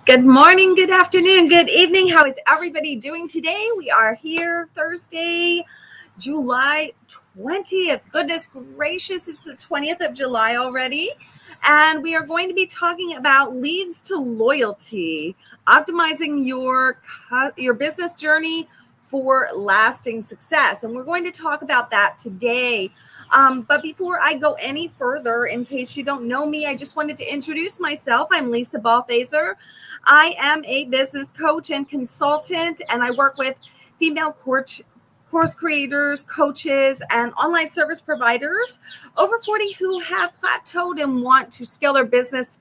Good morning, good afternoon, good evening. How is everybody doing today? We are here Thursday, July 20th. Goodness gracious, it's the 20th of July already. And we are going to be talking about leads to loyalty, optimizing your business journey for lasting success. And we're going to talk about that today. But before I go any further, in case you don't know me, I just wanted to introduce myself. I'm Lisa Balthaser. I am a business coach and consultant, and I work with female course creators, coaches, and online service providers over 40 who have plateaued and want to scale their business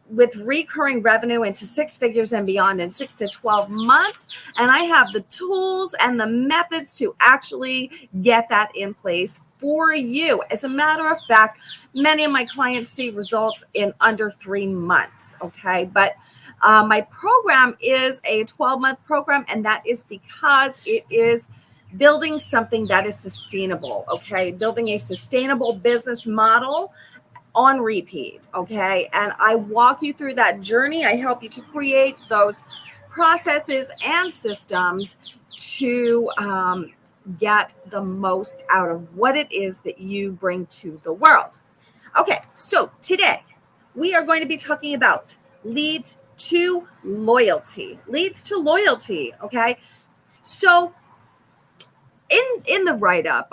with recurring revenue into six figures and beyond in 6 to 12 months. And I have the tools and the methods to actually get that in place for you. As a matter of fact, many of my clients see results in under 3 months. Okay. But my program is a 12-month program, and that is because it is building something that is sustainable. Okay. Building a sustainable business model on repeat. Okay. And I walk you through that journey. I help you to create those processes and systems to get the most out of what it is that you bring to the world. Okay. So today we are going to be talking about leads to loyalty. Okay. So in the write-up,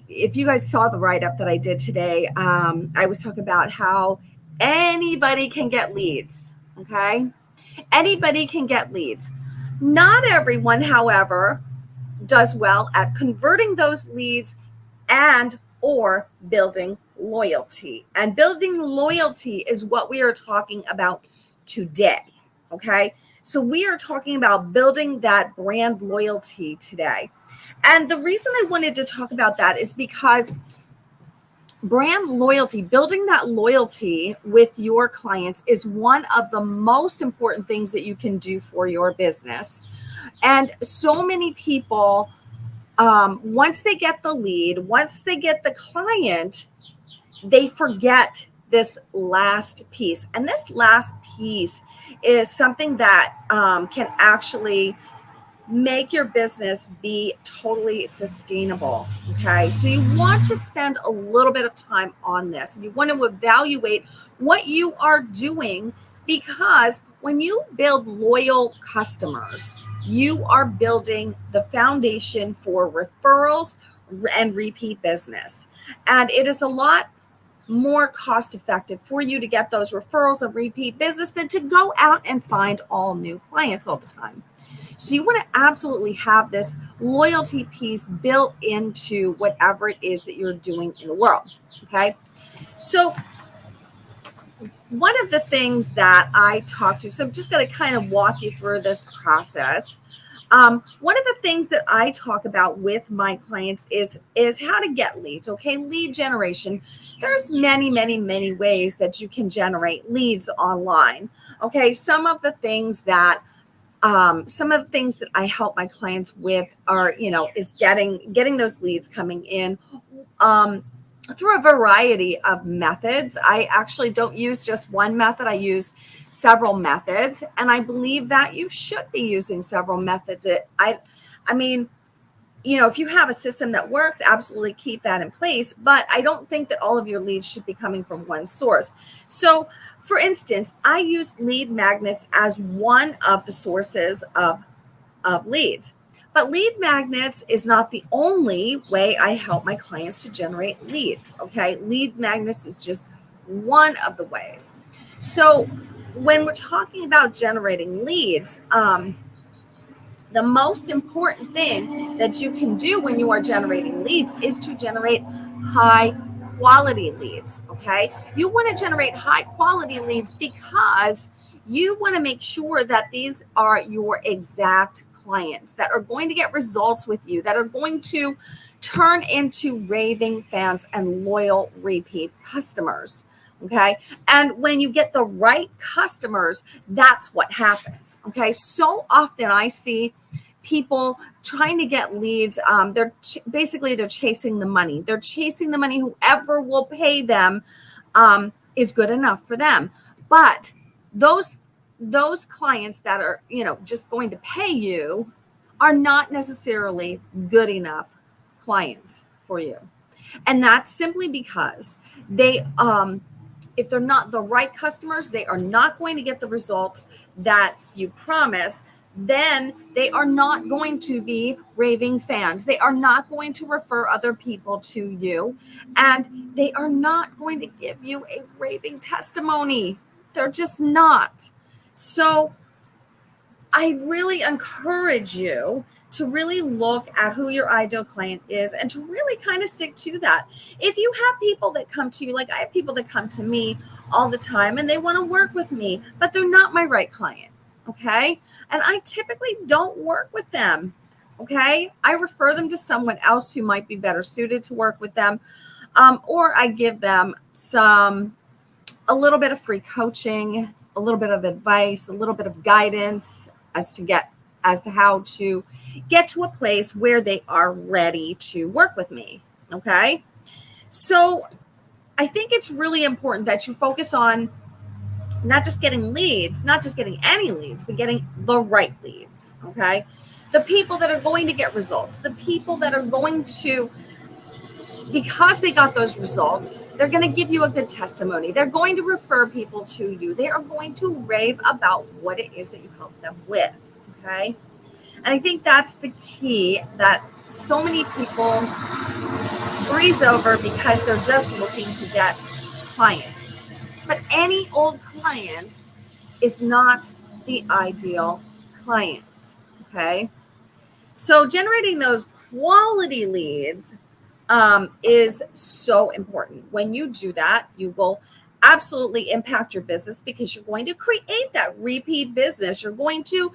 if you guys saw the write-up that I did today, I was talking about how anybody can get leads. Okay. Anybody can get leads. Not everyone, however, does well at converting those leads and or building loyalty. And building loyalty is what we are talking about today. Okay. So we are talking about building that brand loyalty today. And the reason I wanted to talk about that is because brand loyalty, building that loyalty with your clients is one of the most important things that you can do for your business. And so many people, once they get the lead, once they get the client, they forget this last piece. And this last piece is something that can actually make your business be totally sustainable. Okay. So you want to spend a little bit of time on this. You want to evaluate what you are doing, because when you build loyal customers, you are building the foundation for referrals and repeat business. And it is a lot more cost effective for you to get those referrals and repeat business than to go out and find all new clients all the time. So you want to absolutely have this loyalty piece built into whatever it is that you're doing in the world. Okay. So one of the things that I talk to, so I'm just going to kind of walk you through this process. One of the things that I talk about with my clients is how to get leads. Okay. Lead generation. There's many ways that you can generate leads online. Okay. Some of the things that I help my clients with are, is getting those leads coming in through a variety of methods. I actually don't use just one method. I use several methods, and I believe that you should be using several methods. I mean, if you have a system that works, absolutely keep that in place. But I don't think that all of your leads should be coming from one source. So, for instance, I use lead magnets as one of the sources of leads. But lead magnets is not the only way I help my clients to generate leads. Okay. Lead magnets is just one of the ways. So when we're talking about generating leads, the most important thing that you can do when you are generating leads is to generate high quality leads. Okay. You want to generate high quality leads because you want to make sure that these are your exact clients that are going to get results with you, that are going to turn into raving fans and loyal repeat customers. Okay. And when you get the right customers, that's what happens. Okay. So often I see people trying to get leads. They're chasing the money. They're chasing the money. Whoever will pay them is good enough for them. But those those clients that are, just going to pay you are not necessarily good enough clients for you. And that's simply because they, if they're not the right customers, they are not going to get the results that you promise. Then they are not going to be raving fans. They are not going to refer other people to you. And they are not going to give you a raving testimony. They're just not. So I really encourage you to really look at who your ideal client is and to really kind of stick to that. If you have people that come to you, like I have people that come to me all the time and they want to work with me, but they're not my right client. Okay. And I typically don't work with them. Okay. I refer them to someone else who might be better suited to work with them. Or I give them a little bit of free coaching, a little bit of advice, a little bit of guidance as to how to get to a place where they are ready to work with me. Okay. So I think it's really important that you focus on not just getting leads, not just getting any leads, but getting the right leads. Okay. The people that are going to get results, the people that are going to, because they got those results, they're going to give you a good testimony. They're going to refer people to you. They are going to rave about what it is that you help them with. Okay. And I think that's the key that so many people breeze over because they're just looking to get clients. But any old client is not the ideal client. Okay. So generating those quality leads is so important. When you do that, you will absolutely impact your business because you're going to create that repeat business. You're going to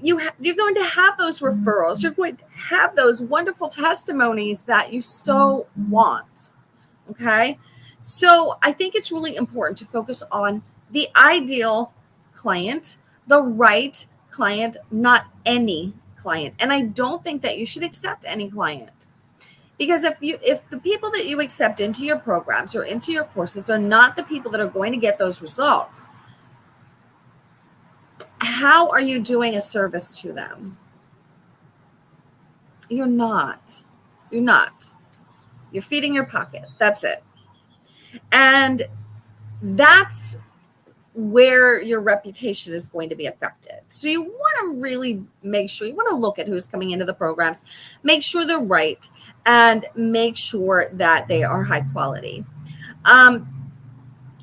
have those referrals. You're going to have those wonderful testimonies that you so want. Okay. So I think it's really important to focus on the ideal client, the right client, not any client. And I don't think that you should accept any client. Because if the people that you accept into your programs or into your courses are not the people that are going to get those results, how are you doing a service to them? You're not. You're not. You're feeding your pocket. That's it. And that's where your reputation is going to be affected. So you want to really make sure, you want to look at who's coming into the programs, make sure they're right, and make sure that they are high quality.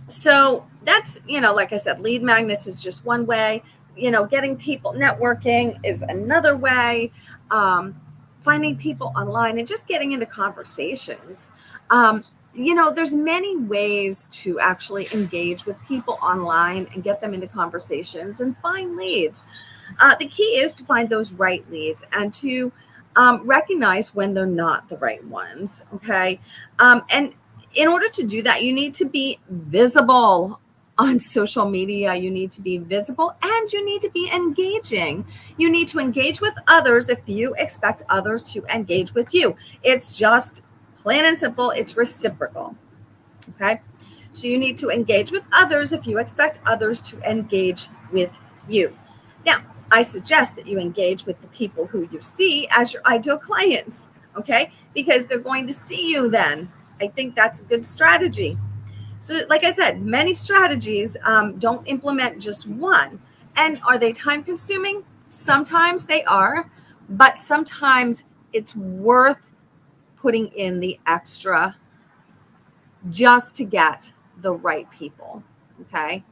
So that's, like I said, lead magnets is just one way. Getting people, networking is another way. Finding people online and just getting into conversations. There's many ways to actually engage with people online and get them into conversations and find leads. The key is to find those right leads and to recognize when they're not the right ones. Okay. And in order to do that, you need to be visible on social media. You need to be visible and you need to be engaging. You need to engage with others if you expect others to engage with you. It's just plain and simple. It's reciprocal. Okay. So you need to engage with others if you expect others to engage with you. Now, I suggest that you engage with the people who you see as your ideal clients. Okay. Because they're going to see you then. I think that's a good strategy. So like I said, many strategies don't implement just one. And are they time consuming? Sometimes they are, but sometimes it's worth putting in the extra just to get the right people. Okay.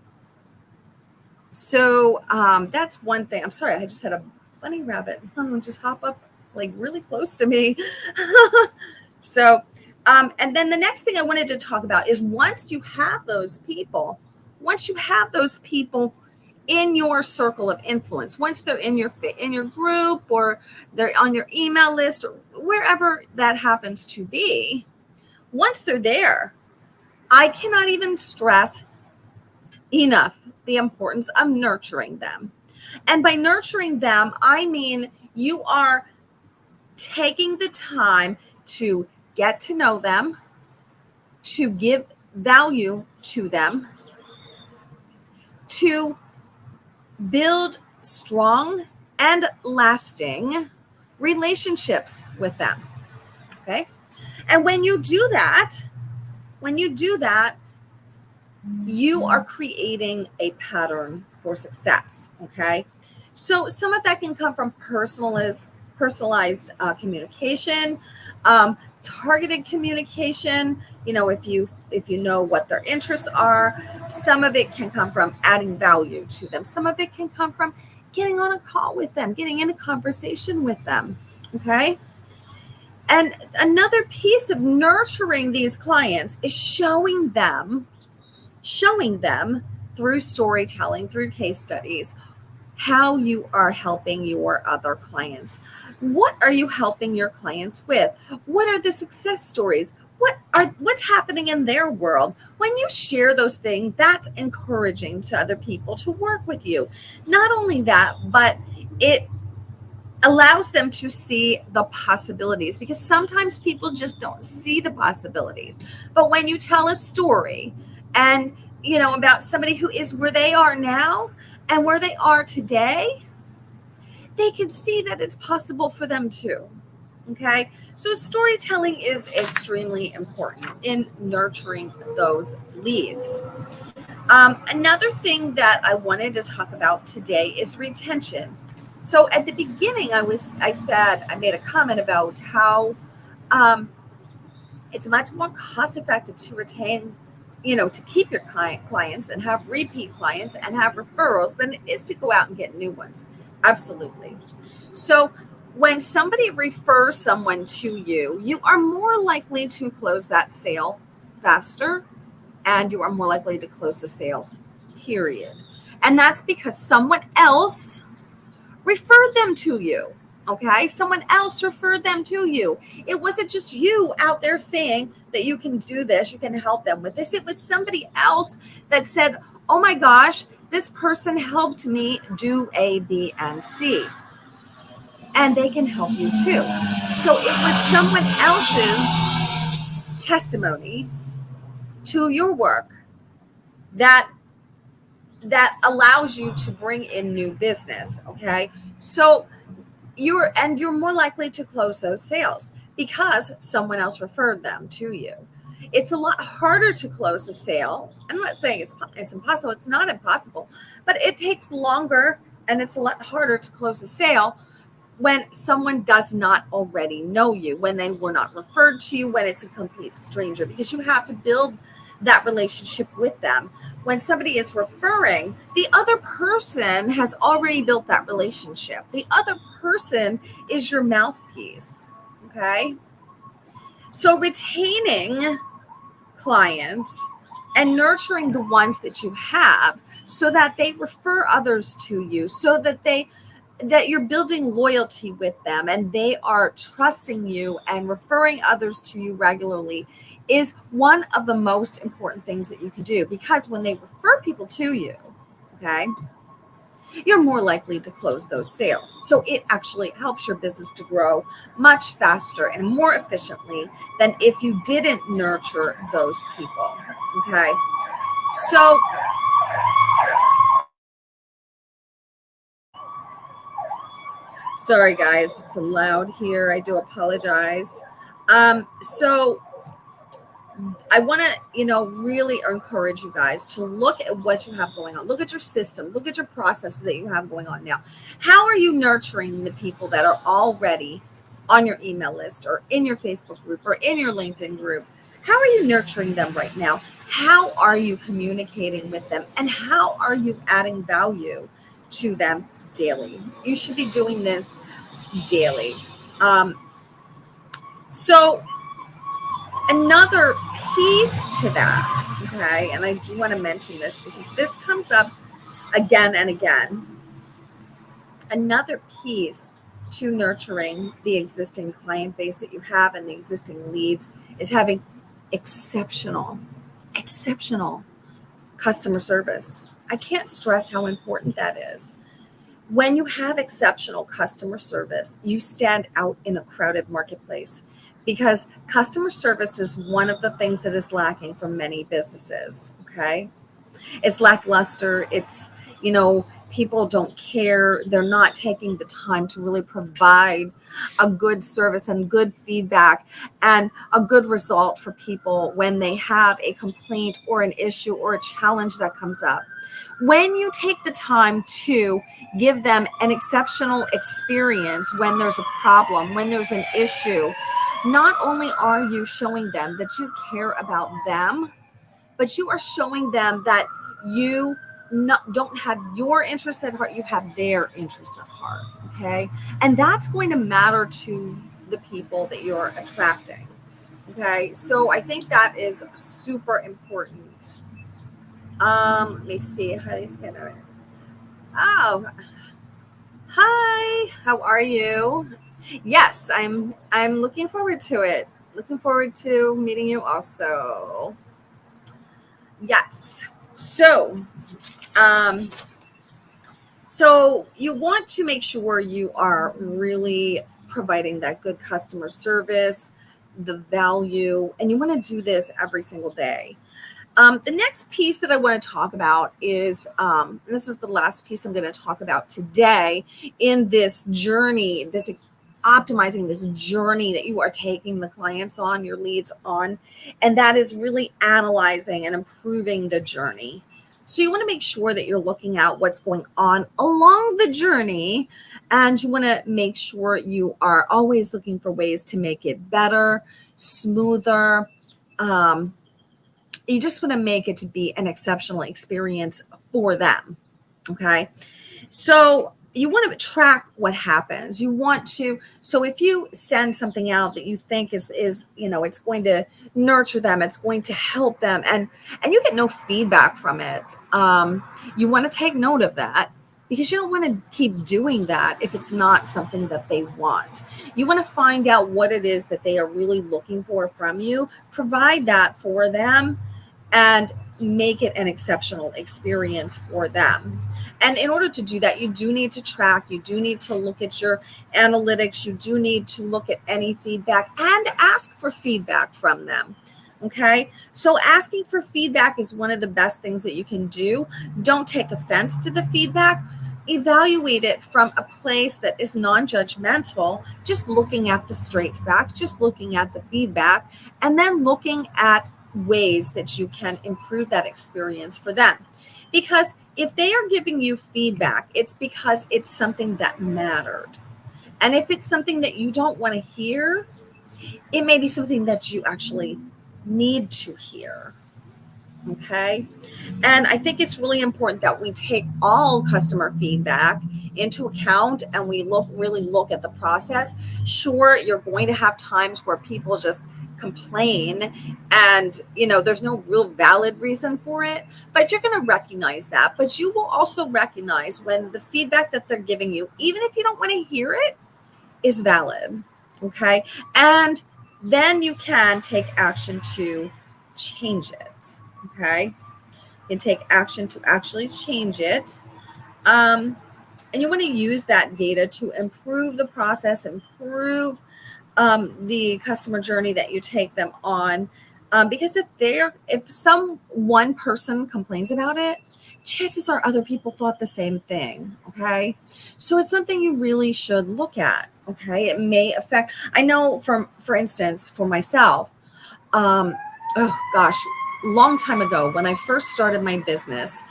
So that's one thing. I'm sorry, I just had a bunny rabbit just hop up like really close to me. So and then the next thing I wanted to talk about is once you have those people in your circle of influence, once they're in your group or they're on your email list or wherever that happens to be, once they're there, I cannot even stress enough the importance of nurturing them. And by nurturing them, I mean you are taking the time to get to know them, to give value to them, to build strong and lasting relationships with them. Okay. And when you do that, you are creating a pattern for success. Okay. So some of that can come from personalized communication, targeted communication. If you know what their interests are. Some of it can come from adding value to them. Some of it can come from getting on a call with them, getting in a conversation with them. Okay. And another piece of nurturing these clients is showing them through storytelling, through case studies, how you are helping your other clients. What are you helping your clients with? What are the success stories? What's happening in their world? When you share those things, that's encouraging to other people to work with you. Not only that, but it allows them to see the possibilities, because sometimes people just don't see the possibilities. But when you tell a story and about somebody who is where they are now and where they are today, they can see that it's possible for them too. Okay, so storytelling is extremely important in nurturing those leads. Another thing that I wanted to talk about today is retention. So at the beginning, I made a comment about how it's much more cost effective to retain, to keep your clients and have repeat clients and have referrals than it is to go out and get new ones. Absolutely. So when somebody refers someone to you, you are more likely to close that sale faster, and you are more likely to close the sale, period. And that's because someone else referred them to you. Okay, someone else referred them to you. It wasn't just you out there saying that you can do this, you can help them with this. It was somebody else that said, oh my gosh, this person helped me do A, B, and C. And they can help you too. So it was someone else's testimony to your work that allows you to bring in new business. Okay, so you're more likely to close those sales because someone else referred them to you. It's a lot harder to close a sale. I'm not saying it's impossible. It's not impossible, but it takes longer and it's a lot harder to close a sale when someone does not already know you, when they were not referred to you, when it's a complete stranger, because you have to build that relationship with them. When somebody is referring, the other person has already built that relationship. The other person is your mouthpiece. Okay. So retaining clients and nurturing the ones that you have so that they refer others to you, so that you're building loyalty with them and they are trusting you and referring others to you regularly, is one of the most important things that you can do, because when they refer people to you, okay, you're more likely to close those sales. So it actually helps your business to grow much faster and more efficiently than if you didn't nurture those people. Okay. So sorry guys, it's loud here. I do apologize. So I want to, really encourage you guys to look at what you have going on. Look at your system. Look at your processes that you have going on now. How are you nurturing the people that are already on your email list or in your Facebook group or in your LinkedIn group? How are you nurturing them right now? How are you communicating with them? And how are you adding value to them daily? You should be doing this daily. So another piece to that, okay, and I do want to mention this because this comes up again and again. Another piece to nurturing the existing client base that you have and the existing leads is having exceptional customer service. I can't stress how important that is. When you have exceptional customer service, you stand out in a crowded marketplace, because customer service is one of the things that is lacking from many businesses. Okay. It's lackluster. People don't care. They're not taking the time to really provide a good service and good feedback and a good result for people when they have a complaint or an issue or a challenge that comes up. When you take the time to give them an exceptional experience when there's a problem, when there's an issue, not only are you showing them that you care about them, but you are showing them that you don't have your interests at heart, you have their interests at heart. Okay. And that's going to matter to the people that you're attracting. Okay. So I think that is super important. Let me see how these can. Oh, hi. How are you? Yes, I'm looking forward to it. Looking forward to meeting you also. Yes. Um, so you want to make sure you are really providing that good customer service, the value, and you want to do this every single day. The next piece that I want to talk about is, this is the last piece I'm going to talk about today in this journey, this optimizing this journey that you are taking the clients on, your leads on, and that is really analyzing and improving the journey. So you want to make sure that you're looking at what's going on along the journey, and you want to make sure you are always looking for ways to make it better, smoother. You just want to make it to be an exceptional experience for them. Okay. So you want to track what happens. You want to, so if you send something out that you think is, it's going to nurture them, it's going to help them, and you get no feedback from it, you want to take note of that, because you don't want to keep doing that if it's not something that they want. You want to find out what it is that they are really looking for from you, provide that for them, and make it an exceptional experience for them. And in order to do that, you do need to track, you do need to look at your analytics, you do need to look at any feedback and ask for feedback from them. Okay. So asking for feedback is one of the best things that you can do. Don't take offense to the feedback. Evaluate it from a place that is non-judgmental, just looking at the straight facts, just looking at the feedback, and then looking at ways that you can improve that experience for them. Because if they are giving you feedback, it's because it's something that mattered. And if it's something that you don't want to hear, it may be something that you actually need to hear. Okay. And I think it's really important that we take all customer feedback into account and we really look at the process. Sure, you're going to have times where people just complain and there's no real valid reason for it, but you're going to recognize that. But you will also recognize when the feedback that they're giving you, even if you don't want to hear it, is valid. Okay. And then you can take action to change it. Okay. You can take action to actually change it. And you want to use that data to improve the process, improve the customer journey that you take them on. Because if one person complains about it, chances are other people thought the same thing. Okay. So it's something you really should look at. Okay. It may affect, I know for instance, for myself, oh gosh, long time ago when I first started my business,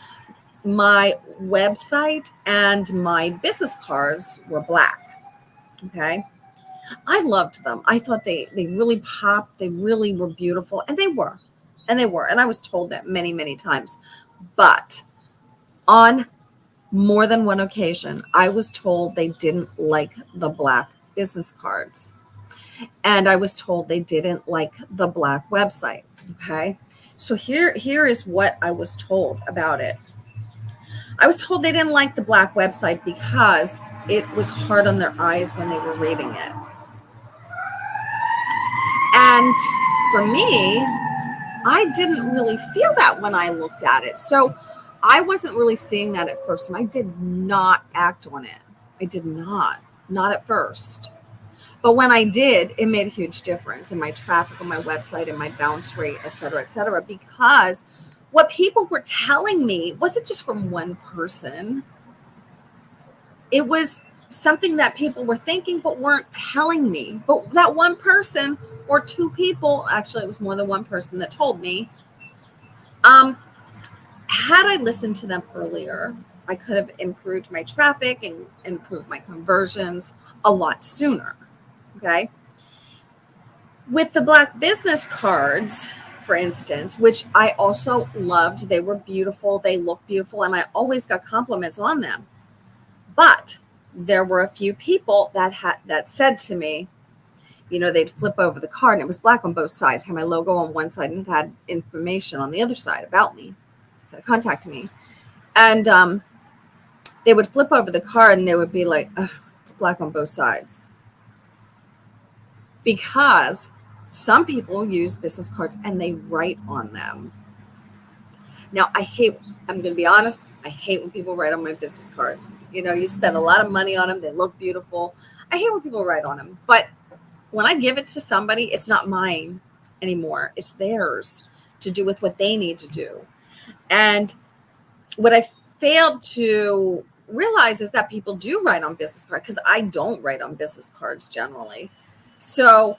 my website and my business cards were black. Okay. I loved them. I thought they really popped. They really were beautiful. And they were. And they were. And I was told that many, many times. But on more than one occasion, I was told they didn't like the black business cards. And I was told they didn't like the black website. Okay. So here is what I was told about it. I was told they didn't like the black website because it was hard on their eyes when they were reading it. And for me, I didn't really feel that when I looked at it. So I wasn't really seeing that at first. And I did not act on it. I did not at first. But when I did, it made a huge difference in my traffic on my website and my bounce rate, et cetera, because what people were telling me wasn't just from one person. It was something that people were thinking but weren't telling me. But that one person or two people, actually it was more than one person that told me, had I listened to them earlier, I could have improved my traffic and improved my conversions a lot sooner. Okay. With the Black business cards, for instance, which I also loved, they were beautiful, they looked beautiful, and I always got compliments on them. But there were a few people that said to me, they'd flip over the card and it was black on both sides, had my logo on one side and it had information on the other side about me, contact me. And they would flip over the card and they would be like, it's black on both sides. Because some people use business cards and they write on them. Now, I'm going to be honest, I hate when people write on my business cards. You spend a lot of money on them. They look beautiful. I hate when people write on them. But when I give it to somebody, it's not mine anymore. It's theirs to do with what they need to do. And what I failed to realize is that people do write on business cards, because I don't write on business cards generally. So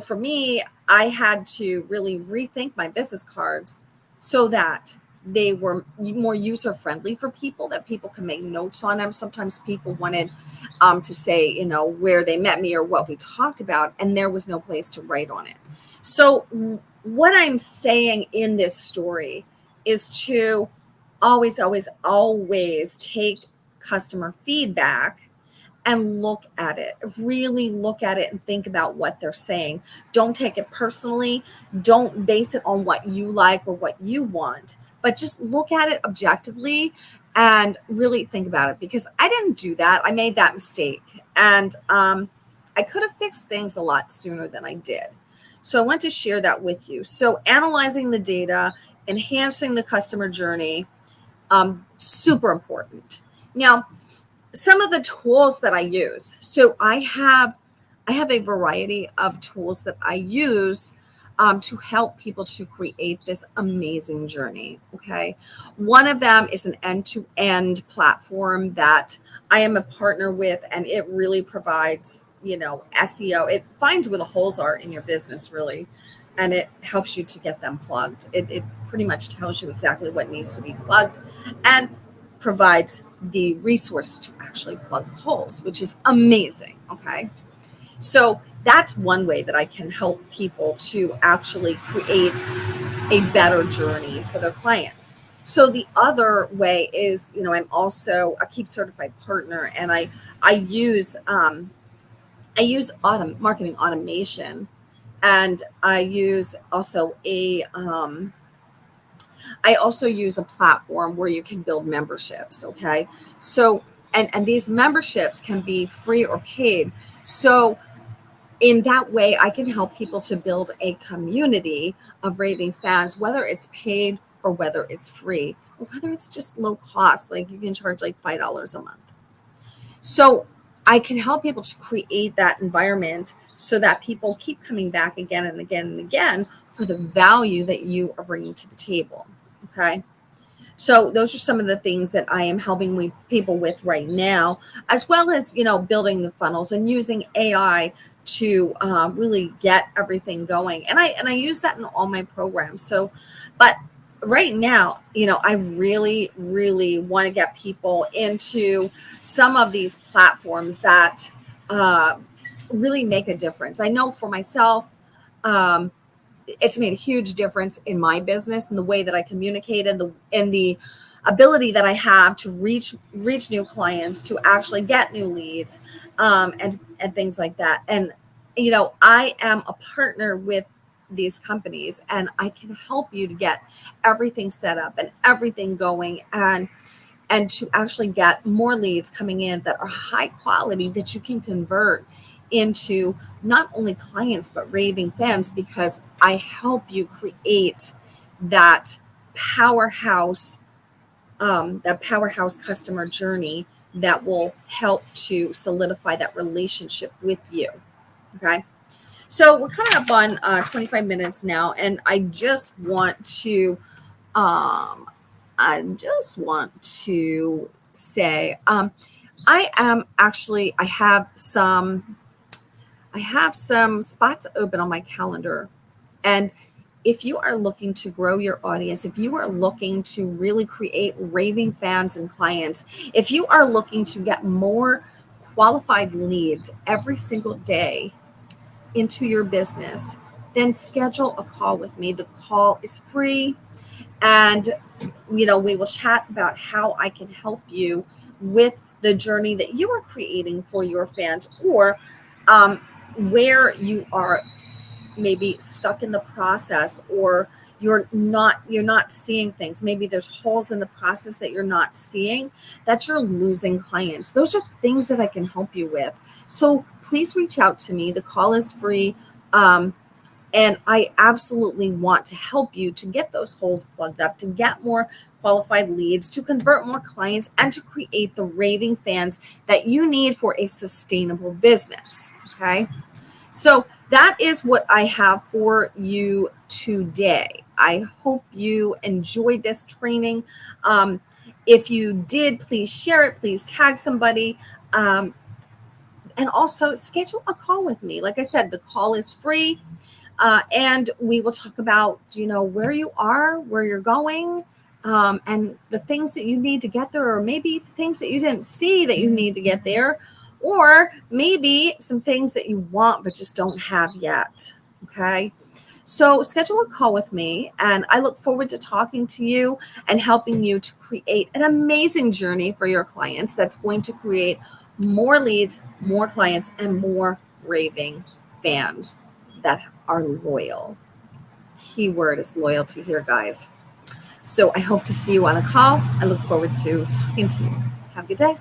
for me, I had to really rethink my business cards so that they were more user friendly for people, that people can make notes on them. Sometimes people wanted to say, where they met me or what we talked about, and there was no place to write on it. So what I'm saying in this story is to always, always, always take customer feedback and look at it, really look at it and think about what they're saying. Don't take it personally. Don't base it on what you like or what you want, but just look at it objectively and really think about it, because I didn't do that. I made that mistake, and I could have fixed things a lot sooner than I did. So I want to share that with you. So analyzing the data, enhancing the customer journey, super important. Now, some of the tools that I use. So I have a variety of tools that I use to help people to create this amazing journey. Okay. One of them is an end-to-end platform that I am a partner with, and it really provides, SEO. It finds where the holes are in your business, really, and it helps you to get them plugged. It pretty much tells you exactly what needs to be plugged and provides the resource to actually plug the holes, which is amazing. Okay. So that's one way that I can help people to actually create a better journey for their clients. So the other way is, I'm also a Keep certified partner, and I use marketing automation, and I also use a platform where you can build memberships. Okay. So, and these memberships can be free or paid. So in that way, I can help people to build a community of raving fans, whether it's paid or whether it's free, or whether it's just low cost, like you can charge like $5 a month. So I can help people to create that environment so that people keep coming back again and again and again for the value that you are bringing to the table. Okay. So those are some of the things that I am helping people with right now, as well as, building the funnels and using AI to really get everything going. And I use that in all my programs. So, but right now, I really, really want to get people into some of these platforms that really make a difference. I know for myself, it's made a huge difference in my business and the way that I communicate, and the ability that I have to reach new clients, to actually get new leads, and things like that. And I am a partner with these companies, and I can help you to get everything set up and everything going, and to actually get more leads coming in that are high quality, that you can convert into not only clients but raving fans, because I help you create that powerhouse customer journey that will help to solidify that relationship with you. Okay. So we're coming up on 25 minutes now, and I just want to um, say I have some spots open on my calendar. And if you are looking to grow your audience, if you are looking to really create raving fans and clients, if you are looking to get more qualified leads every single day into your business, then schedule a call with me. The call is free, and we will chat about how I can help you with the journey that you are creating for your fans, or um, where you are maybe stuck in the process, or you're not seeing things. Maybe there's holes in the process that you're not seeing, that you're losing clients. Those are things that I can help you with. So please reach out to me. The call is free. And I absolutely want to help you to get those holes plugged up, to get more qualified leads, to convert more clients, and to create the raving fans that you need for a sustainable business. Okay. So that is what I have for you today. I hope you enjoyed this training. If you did, please share it, please tag somebody. And also schedule a call with me. Like I said, the call is free. And we will talk about, where you are, where you're going, and the things that you need to get there, or maybe things that you didn't see that you need to get there, or maybe some things that you want but just don't have yet. Okay. So schedule a call with me, and I look forward to talking to you and helping you to create an amazing journey for your clients that's going to create more leads, more clients, and more raving fans that are loyal. Keyword is loyalty here, guys. So I hope to see you on a call. I look forward to talking to you. Have a good day.